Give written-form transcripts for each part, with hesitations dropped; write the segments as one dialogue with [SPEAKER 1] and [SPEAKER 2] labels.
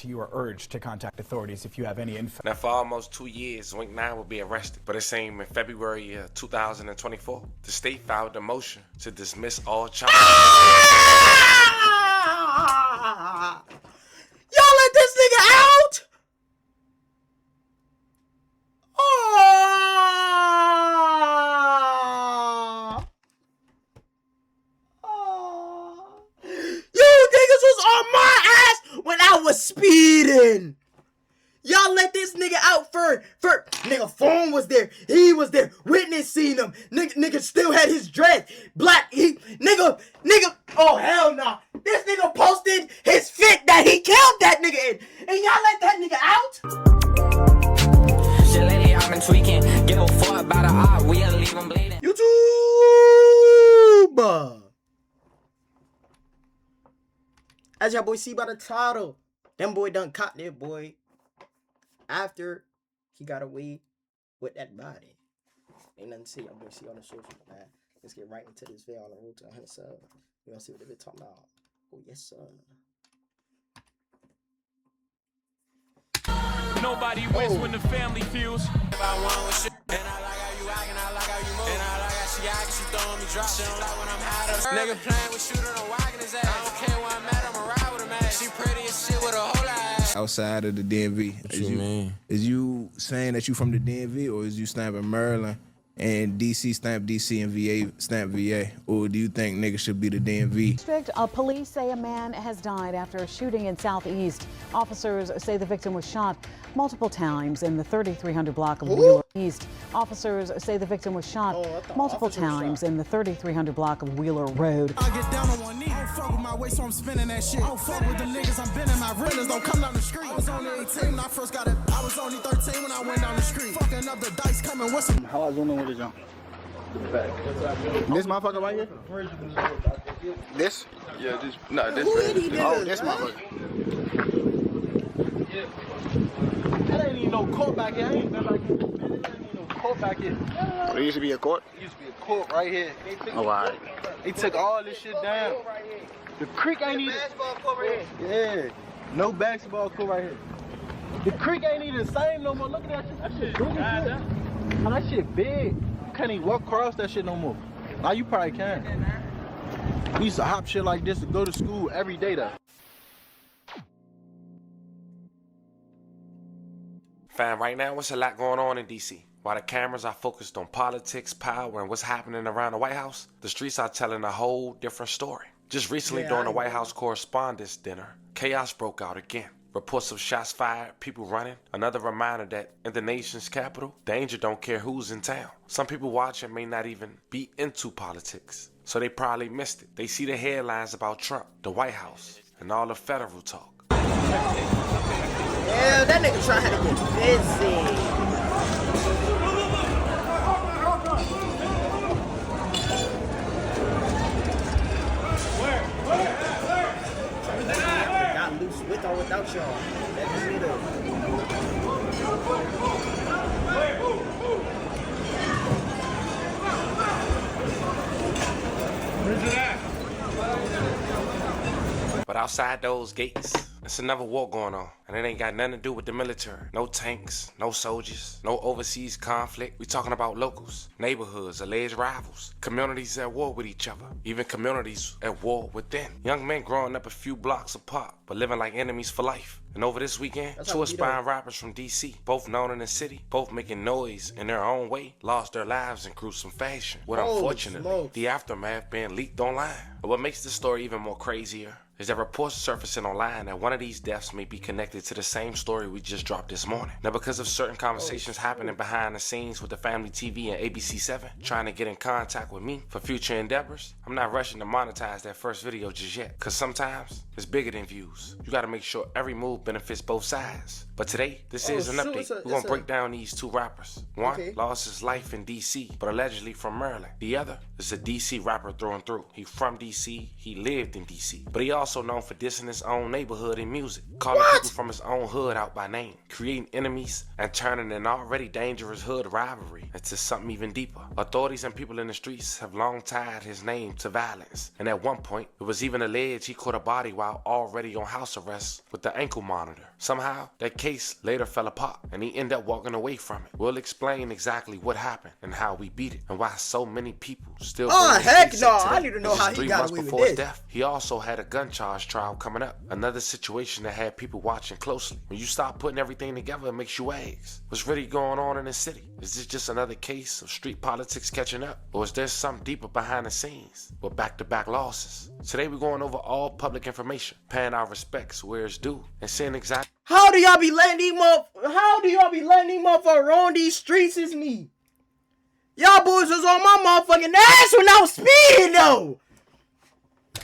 [SPEAKER 1] you are urged to contact authorities if you have any info.
[SPEAKER 2] Now, for almost 2 years, Wink 9 will be arrested. But it seemed in February 2024, the state filed a motion to dismiss all charges.
[SPEAKER 3] Y'all let this nigga out? You niggas was on my ass when I was speeding. Y'all let this nigga out for nigga phone was there. He was there. Witness seen him. Nigga still had his dread. Black nigga. Oh hell nah. This nigga posted his fit that he killed that nigga in. And y'all let that nigga out?
[SPEAKER 4] Shit lately I've been tweaking. Give a fuck about a eye. We'll leave him bleeding.
[SPEAKER 3] YouTube. As y'all boy see by the title, them boy done caught their boy after he got away with that body. Ain't nothing to see. I'm gonna see on the social. Man. Let's get right into this video on the road to 100 subs. We gonna see what they're talking about. Oh yes sir.
[SPEAKER 5] Nobody wins when the family feels.
[SPEAKER 6] If I want with shit, and I like how you act, and I like how you move, and I like how she act, she throwing me drops. She don't like when I'm hot up. Nigga playing with shooter, don't wagging his ass. I don't care where I'm at, I'ma ride with him ass. She pretty as shit with a whole ass.
[SPEAKER 7] Outside of the DMV, is you saying that you from the DMV, or is you stamping Maryland and DC stamp DC and VA stamp VA, or do you think niggas should be the DMV?
[SPEAKER 8] Police say a man has died after a shooting in Southeast. Officers say the victim was shot multiple times in the 3300 block of Wheeler East. Officers say the victim was shot multiple times in the 3300 block of Wheeler Road.
[SPEAKER 9] I get down on one knee. I don't fuck with my waist, so I'm spinning that shit. I don't fuck with the niggas, I'm bending my renters. Don't come down the street. I was only 18 when I first got it. I was only 13 when I went down the street. Fucking up the dice coming with some.
[SPEAKER 10] How I zoom in with this, John? This motherfucker right here? This? Yeah, this. No, this. Oh, this motherfucker.
[SPEAKER 9] That ain't even no court back here. I ain't been like this. That ain't even no court back here.
[SPEAKER 10] Oh, there used to be a court?
[SPEAKER 9] There used to be a court right here.
[SPEAKER 10] Oh, all right.
[SPEAKER 9] They took all this shit down. The creek ain't even. Basketball court right here. Yeah. No basketball court right here. The creek ain't even the same no more. Look at that shit. That shit big as shit. Oh, that shit big. You can't even walk across that shit no more. Now you probably can. We used to hop shit like this to go to school every day though.
[SPEAKER 2] Fam, right now, what's a lot going on in DC? While the cameras are focused on politics, power, and what's happening around the White House, the streets are telling a whole different story. Just recently during the White House Correspondents' Dinner, chaos broke out again. Reports of shots fired, people running. Another reminder that in the nation's capital, danger don't care who's in town. Some people watching may not even be into politics, so they probably missed it. They see the headlines about Trump, the White House, and all the federal talk.
[SPEAKER 3] Yeah, that nigga trying to get busy. Got loose with or without y'all. That is me though.
[SPEAKER 5] Where's it at?
[SPEAKER 2] But outside those gates, it's another war going on, and it ain't got nothing to do with the military. No tanks, no soldiers, no overseas conflict. We talking about locals, neighborhoods, alleged rivals, communities at war with each other, even communities at war within. Young men growing up a few blocks apart, but living like enemies for life. And over this weekend, two aspiring rappers from DC, both known in the city, both making noise in their own way, lost their lives in gruesome fashion, with unfortunately the aftermath being leaked online. But what makes this story even more crazier is that reports surfacing online that one of these deaths may be connected to the same story we just dropped this morning. Now, because of certain conversations happening behind the scenes with the Family TV and ABC7 trying to get in contact with me for future endeavors, I'm not rushing to monetize that first video just yet, because sometimes it's bigger than views. You gotta make sure every move benefits both sides. But today, this is an update. We're gonna break down these two rappers. One lost his life in DC, but allegedly from Maryland. The other is a DC rapper through and through. He from DC, he lived in DC, but he also also known for dissing his own neighborhood in music, calling people from his own hood out by name, creating enemies, and turning an already dangerous hood rivalry into something even deeper. Authorities and people in the streets have long tied his name to violence, and at one point, it was even alleged he caught a body while already on house arrest with the ankle monitor. Somehow, that case later fell apart, and he ended up walking away from it. We'll explain exactly what happened and how we beat it, and why so many people still.
[SPEAKER 3] Oh heck no! I need to know how he got away with this.
[SPEAKER 2] Death, he also had a gun charge trial coming up. Another situation that had people watching closely. When you start putting everything together, it makes you ask, what's really going on in the city? Is this just another case of street politics catching up? Or is there something deeper behind the scenes with back-to-back losses? Today we're going over all public information, paying our respects where it's due, and seeing exactly
[SPEAKER 3] how do y'all be letting these motherfuckers roam these streets as me? Y'all boys was on my motherfucking ass when I was speeding though.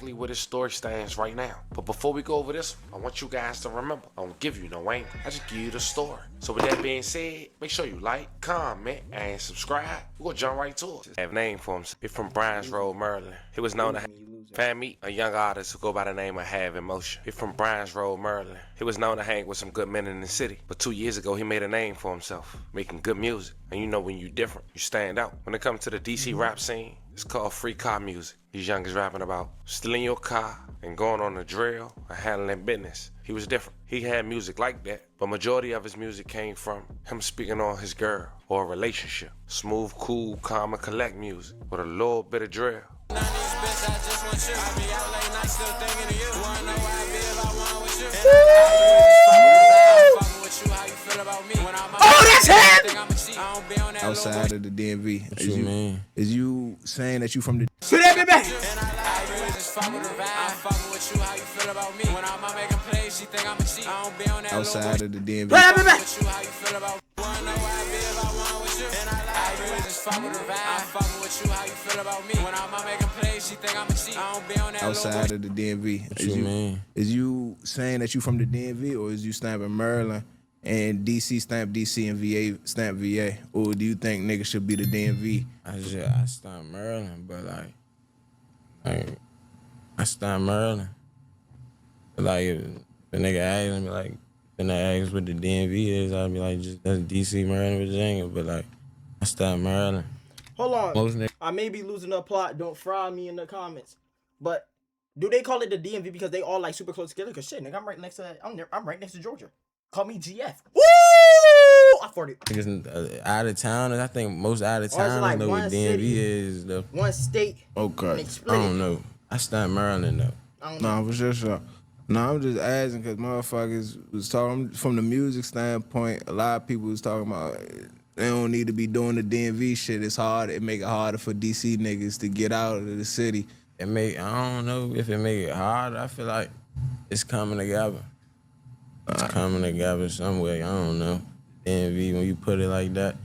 [SPEAKER 2] where this story stands right now. But before we go over this, I want you guys to remember, I don't give you no angle. I just give you the story. So with that being said, make sure you like, comment, and subscribe. We're gonna jump right to it. I have a name for him. He's from Browns Road, Maryland. He was known to meet a young artist who go by the name of Havin. He's from Browns Road, Maryland. He was known to hang with some good men in the city. But 2 years ago, he made a name for himself, making good music. And you know when you different, you stand out. When it comes to the DC rap scene, it's called free car music. These youngers rapping about stealing your car and going on a drill and handling business. He was different. He had music like that, but majority of his music came from him speaking on his girl or a relationship. Smooth, cool, calm, and collect music with a little bit of drill.
[SPEAKER 3] Oh, that's him!
[SPEAKER 7] Outside of the DMV. What you mean? Is you saying that you from the...
[SPEAKER 3] So that be back.
[SPEAKER 7] Outside of the DMV.
[SPEAKER 3] That be back.
[SPEAKER 7] Outside of the DMV. What you mean? Is you saying that you from the DMV, or is you stamping Maryland and DC stamp DC and VA stamp VA? Or do you think niggas should be the DMV?
[SPEAKER 11] I stamp Maryland, but like I stamp Maryland. But like if the nigga asks me like, when they ask what the DMV is, I'd be like, just that's DC, Maryland, Virginia. But like I stamp Maryland.
[SPEAKER 3] Hold on. I may be losing the plot. Don't fry me in the comments. But do they call it the DMV because they all like super close together? Cause shit, nigga, I'm right next to Georgia. Call me GF. Woo! I farted.
[SPEAKER 11] Niggas out of town. I think most out of town
[SPEAKER 3] like
[SPEAKER 11] know what DMV
[SPEAKER 3] city,
[SPEAKER 11] is though.
[SPEAKER 3] One state.
[SPEAKER 7] Okay.
[SPEAKER 11] I don't know. I stamp Maryland though.
[SPEAKER 7] Nah, for sure. No, I'm just asking because motherfuckers was talking from the music standpoint. A lot of people was talking about they don't need to be doing the DMV shit. It's hard. It make it harder for DC niggas to get out of the city.
[SPEAKER 11] I don't know if it make it harder. I feel like it's coming together. It's coming together some way. I don't know. DMV, when you put it like that,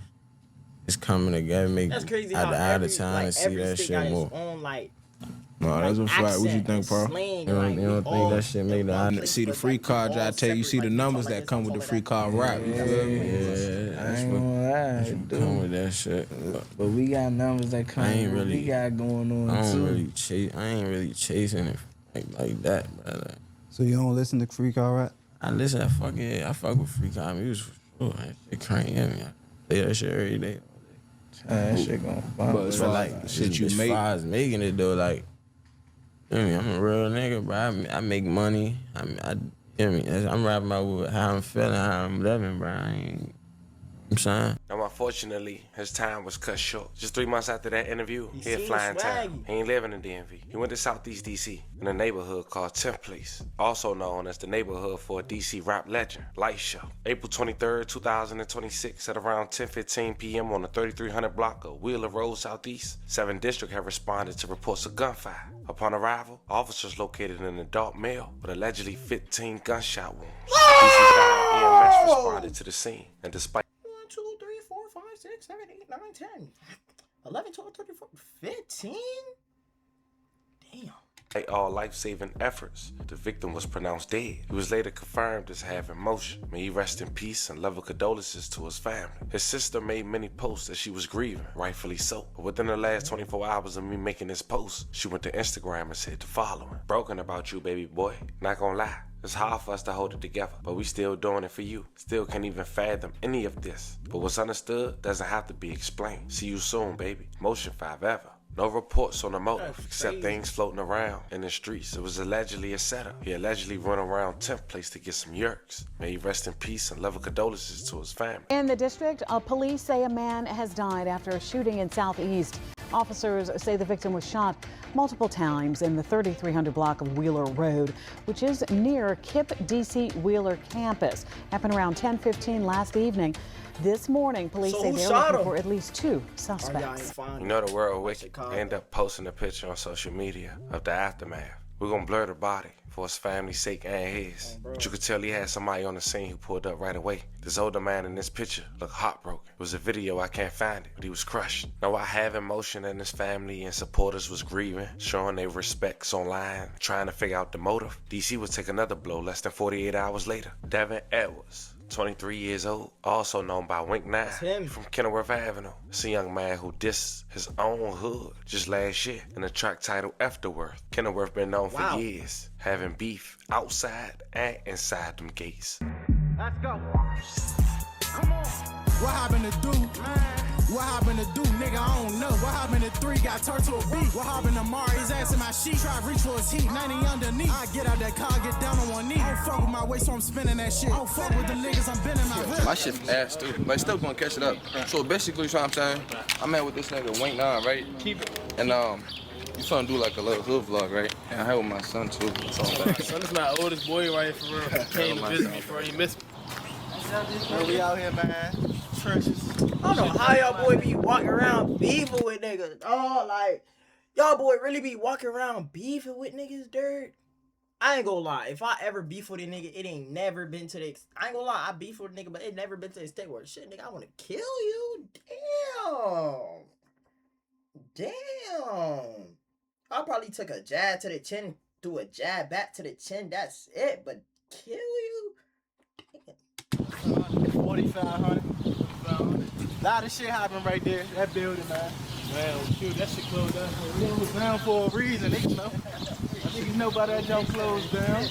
[SPEAKER 11] it's coming together.
[SPEAKER 3] That's crazy how
[SPEAKER 11] out of town and see that shit more.
[SPEAKER 7] No, that's a fact. What you think, bro?
[SPEAKER 11] You don't think that shit make the...
[SPEAKER 7] See the free car, I tell you, see the numbers that come with the free car rap. You feel me?
[SPEAKER 11] Yeah,
[SPEAKER 12] I ain't gonna lie, dude.
[SPEAKER 11] Come with that shit.
[SPEAKER 12] But we got numbers that come with we got going on
[SPEAKER 11] I
[SPEAKER 12] too.
[SPEAKER 11] ain't really chasing it like that, brother.
[SPEAKER 12] So you don't listen to free car rap?
[SPEAKER 11] I listen, I fuck with free car music for sure. That shit crank in me. I play that shit every day.
[SPEAKER 12] That shit gon' fun.
[SPEAKER 7] But as far like the shit you make,
[SPEAKER 11] as far as making it though, like, you know what I mean, I'm a real nigga, bro. I make money. You know what I mean? I'm rapping about how I'm feeling, how I'm living, bro. I'm saying.
[SPEAKER 2] Now, unfortunately, his time was cut short. Just 3 months after that interview, he had flying town. He ain't living in DMV. He went to Southeast DC in a neighborhood called 10th Place, also known as the neighborhood for a DC rap legend, Light Show. April 23rd, 2026, at around 10:15 p.m. on the 3300 block of Wheeler Road Southeast, 7th District had responded to reports of gunfire. Upon arrival, officers located an adult male with allegedly 15 gunshot wounds. DC Fire EMS responded to the scene, and despite
[SPEAKER 3] 1, 2, 3, 4, 5, 6, 7, 8, 9, 10, 11, 12, 13, 14, 15? Damn.
[SPEAKER 2] Despite all life-saving efforts, the victim was pronounced dead. He was later confirmed as having motion. May he rest in peace and level condolences to his family. His sister made many posts as she was grieving, rightfully so. But within the last 24 hours of me making this post, she went to Instagram and said the following. Broken about you, baby boy. Not gonna lie. It's hard for us to hold it together, but we still doing it for you. Still can't even fathom any of this. But what's understood doesn't have to be explained. See you soon, baby. Motion 5 ever. No reports on the motive, except things floating around in the streets. It was allegedly a setup. He allegedly run around 10th place to get some yerks. May he rest in peace and level condolences to his family.
[SPEAKER 8] In the district, police say a man has died after a shooting in Southeast. Officers say the victim was shot multiple times in the 3300 block of Wheeler Road, which is near KIPP DC Wheeler campus. Happened around 10:15 last evening. This morning, police say they're looking for at least 2 suspects.
[SPEAKER 2] You know the world wicked. They end up posting a picture on social media of the aftermath. We're gonna blur the body for his family's sake and his. But you could tell he had somebody on the scene who pulled up right away. This older man in this picture looked heartbroken. It was a video, I can't find it, but he was crushed. Now while Havin Motion and his family and supporters was grieving, showing their respects online, trying to figure out the motive, DC would take another blow less than 48 hours later. Devin Edwards, 23 years old, also known by Wink 9 from Kenilworth Avenue. It's a young man who dissed his own hood just last year in a track titled Afterworth. Kenilworth been known for years, having beef outside and inside them gates.
[SPEAKER 9] Let's go. Come on.
[SPEAKER 13] What happened to do? What happened to do? Nigga, I don't know. What happened to 3? Got turned to a beat. What happened to Mari? He's asking my sheet. Try to reach for his heat. 90 underneath. I get out that car, get down on one knee. I don't fuck with my waist, so I'm spinning that shit. I don't fuck with the niggas, I'm bending my hip.
[SPEAKER 14] My shit ass too, but still gonna catch it up. So basically, what I'm saying, I'm at with this nigga Wink 9, right? And you trying to do like a little hood vlog, right? And I had with my son too. So
[SPEAKER 5] Son is my oldest boy right here for real. He came to visit me before he missed me.
[SPEAKER 9] We out here, man. Trenches.
[SPEAKER 3] I don't know how y'all boy be walking around beefing with niggas. Oh, like, y'all boy really be walking around beefing with niggas, dirt. I ain't gonna lie. If I ever beef with a nigga, it ain't never been to the I ain't gonna lie, I beef with a nigga, but it never been to the extent where shit, nigga, I wanna kill you. Damn. I probably took a jab to the chin, threw a jab back to the chin, that's it. But kill you?
[SPEAKER 9] 4,500. A lot of shit happened right there. That building, man.
[SPEAKER 5] Man, shoot, that shit closed down.
[SPEAKER 9] It was down for a reason. Niggas know. Niggas know about that jump closed down.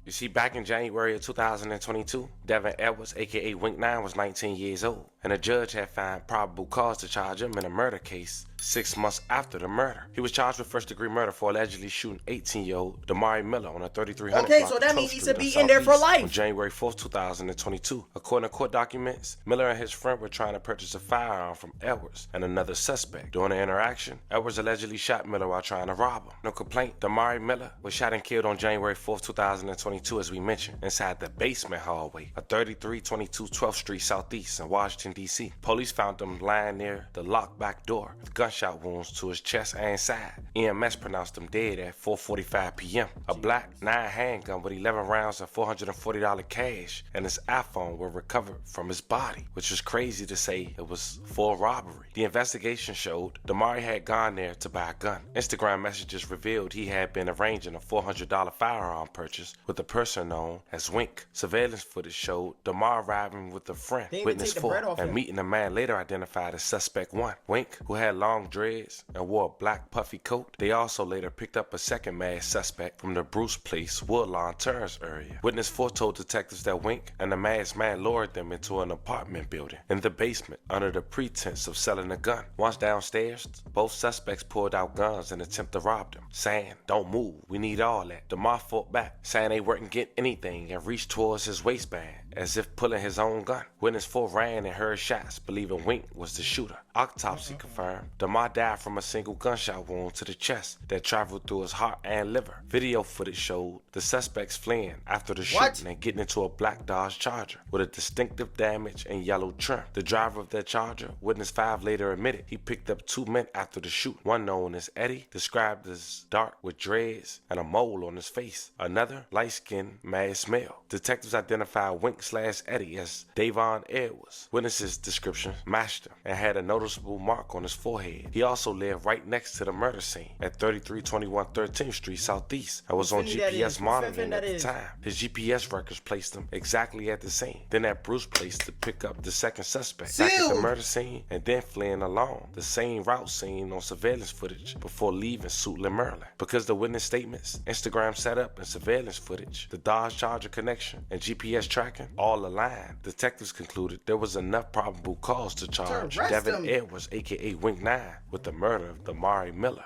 [SPEAKER 2] You see, back in January of 2022, Devin Edwards, aka Wink 9, was 19 years old, and a judge had found probable cause to charge him in a murder case 6 months after the murder. He was charged with first-degree murder for allegedly shooting 18-year-old Damari Miller on a 3300
[SPEAKER 3] Okay,
[SPEAKER 2] block
[SPEAKER 3] so that
[SPEAKER 2] of
[SPEAKER 3] means
[SPEAKER 2] 12th
[SPEAKER 3] he
[SPEAKER 2] Street
[SPEAKER 3] should be
[SPEAKER 2] in
[SPEAKER 3] in there for
[SPEAKER 2] Southeast
[SPEAKER 3] life.
[SPEAKER 2] On January 4th, 2022. According to court documents, Miller and his friend were trying to purchase a firearm from Edwards and another suspect. During the interaction, Edwards allegedly shot Miller while trying to rob him. No complaint, Damari Miller was shot and killed on January 4th, 2022, as we mentioned, inside the basement hallway of 3322 12th Street Southeast in Washington, D.C. Police found him lying near the locked back door with gunshot wounds to his chest and side. EMS pronounced him dead at 4:45 p.m. A black 9 handgun with 11 rounds of $440 cash and his iPhone were recovered from his body, which was crazy to say it was for robbery. The investigation showed Damari had gone there to buy a gun. Instagram messages revealed he had been arranging a $400 firearm purchase with a person known as Wink. Surveillance footage showed Damari arriving with a friend, witness 4, and meeting a man later identified as suspect 1. Wink, who had long dreads and wore a black puffy coat. They also later picked up a second masked suspect from the Bruce Place, Woodlawn Terrace area. Witness 4 told detectives that Wink and the masked man lured them into an apartment building in the basement under the pretense of selling a gun. Once downstairs, both suspects pulled out guns in an attempt to rob them, saying, "Don't move, we need all that." Damar fought back, saying they weren't getting anything, and reached towards his waistband as if pulling his own gun. Witness 4 ran and heard shots, believing Wink was the shooter. Autopsy confirmed Damar died from a single gunshot wound to the chest that traveled through his heart and liver. Video footage showed the suspects fleeing after the shooting and getting into a black Dodge Charger with a distinctive damage and yellow trim. The driver of that Charger, witness 5 later admitted he picked up 2 men after the shoot. One known as Eddie, described as dark with dreads and a mole on his face. Another, light-skinned light-skinned, masked male. Detectives identified Wink/Eddie as Davon Edwards. Witnesses' description matched him and had a noticeable mark on his forehead. He also lived right next to the murder scene at 3321 13th Street Southeast and was on GPS monitoring at the time. His GPS records placed him exactly at the scene. Then at Bruce Place to pick up the second suspect back at the murder scene and then fleeing along the same route seen on surveillance footage before leaving Suitland, Maryland. Because the witness statements, Instagram setup, and surveillance footage, the Dodge Charger connection, and GPS tracking all aligned, detectives concluded there was enough probable cause to charge Devin Edwards, aka Wink 9, with the murder of Damari Miller.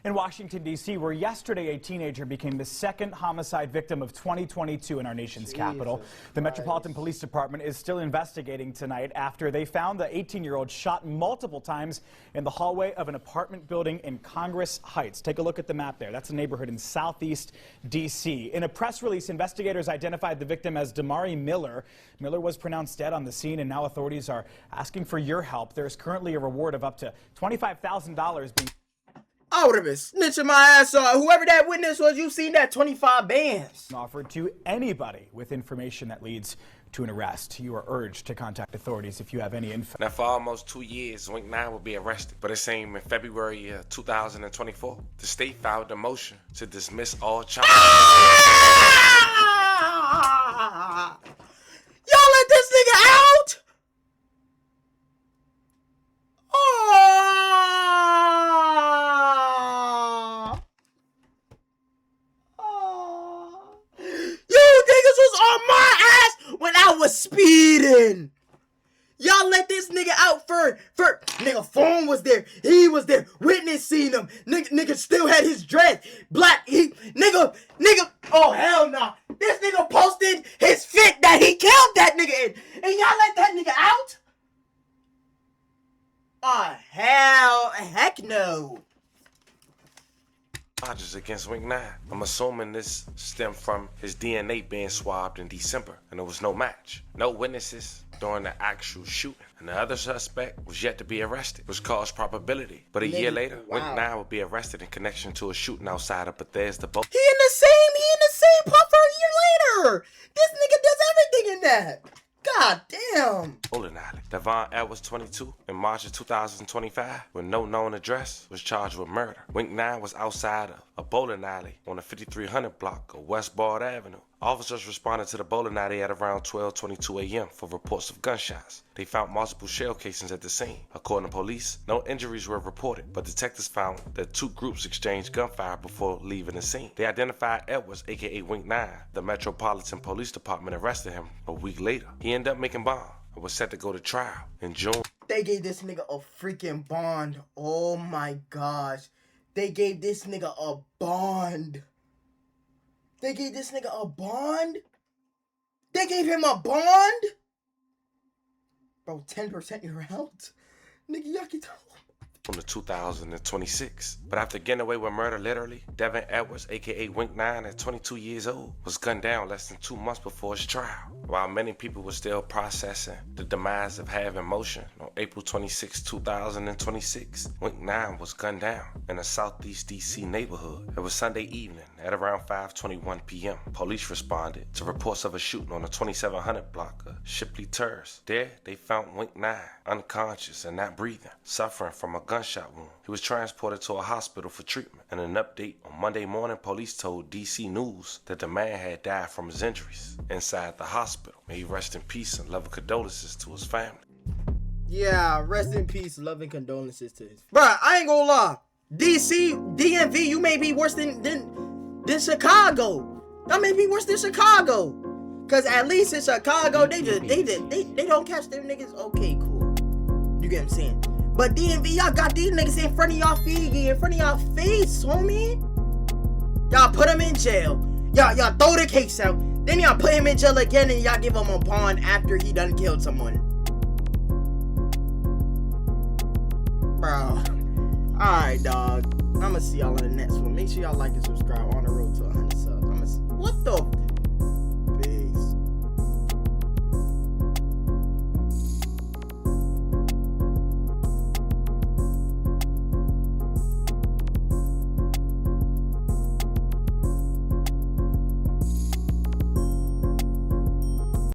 [SPEAKER 1] In Washington, D.C., where yesterday a teenager became the second homicide victim of 2022 in our nation's capital. The Metropolitan Police Department is still investigating tonight after they found the 18-year-old shot multiple times in the hallway of an apartment building in Congress Heights. Take a look at the map there. That's a neighborhood in southeast D.C. In a press release, investigators identified the victim as Damari Miller. Miller was pronounced dead on the scene, and now authorities are asking for your help. There's currently a reward of up to $25,000 being...
[SPEAKER 3] I would have been snitching my ass off. Whoever that witness was, you seen that 25 bands.
[SPEAKER 1] Offered to anybody with information that leads to an arrest. You are urged to contact authorities if you have any info.
[SPEAKER 2] Now, for almost 2 years, Wink 9 will be arrested. But it seemed in February 2024, the state filed a motion to dismiss all charges.
[SPEAKER 3] Y'all let this nigga out? When I was speeding, y'all let this nigga out for nigga phone was there, he was there, witness seen him, nigga still had his dress, black, nigga, oh hell no, this nigga posted his fit that he killed that nigga in, and y'all let that nigga out? Oh heck no.
[SPEAKER 2] Charges against Wink 9. I'm assuming this stemmed from his DNA being swabbed in December, and there was no match. No witnesses during the actual shooting, and the other suspect was yet to be arrested, which caused probability. But a year later, Wink 9 would be arrested in connection to a shooting outside of Bethesda.
[SPEAKER 3] He in the same pub for a year later. This nigga does everything in that. God damn.
[SPEAKER 2] Bowling alley. Devon Edwards, 22, in March of 2025, with no known address, was charged with murder. Wink 9 was outside of a bowling alley on the 5300 block of West Bard Avenue. Officers responded to the bowling alley at around 12:22 a.m. for reports of gunshots. They found multiple shell casings at the scene. According to police, no injuries were reported, but detectives found that two groups exchanged gunfire before leaving the scene. They identified Edwards, aka Wink 9. The Metropolitan Police Department arrested him a week later. He ended up making bond and was set to go to trial in June.
[SPEAKER 3] They gave this nigga a freaking bond. Oh my gosh. They gave this nigga a bond. They gave this nigga a bond? They gave him a bond? Bro, 10% you're out? Nigga, y'all can tell.
[SPEAKER 2] From the 2026. But after getting away with murder literally, Devin Edwards, aka Wink 9, at 22 years old, was gunned down less than 2 months before his trial. While many people were still processing the demise of Havin motion, on April 26, 2026, Wink 9 was gunned down in a southeast DC neighborhood. It was Sunday evening at around 5:21 p.m. Police responded to reports of a shooting on the 2700 block of Shipley Terrace. There, they found Wink 9 unconscious and not breathing, suffering from a gunshot wound. He was transported to a hospital for treatment. In an update on Monday morning, police told DC News that the man had died from his injuries inside the hospital. May he rest in peace and loving condolences to his family.
[SPEAKER 3] Yeah, rest in peace, loving condolences to his. Bruh, I ain't gonna lie. DC, DMV, you may be worse than Chicago. That may be worse than Chicago. Cause at least in Chicago, they don't catch them niggas. Okay, cool. You get what I'm saying? But DMV, y'all got these niggas in front of y'all feet, in front of y'all face, homie. Y'all put him in jail. Y'all throw the case out. Then y'all put him in jail again and y'all give him a bond after he done killed someone. Bro. Alright, dog. I'ma see y'all in the next one. Make sure y'all like and subscribe on the road to 100 subs. What the?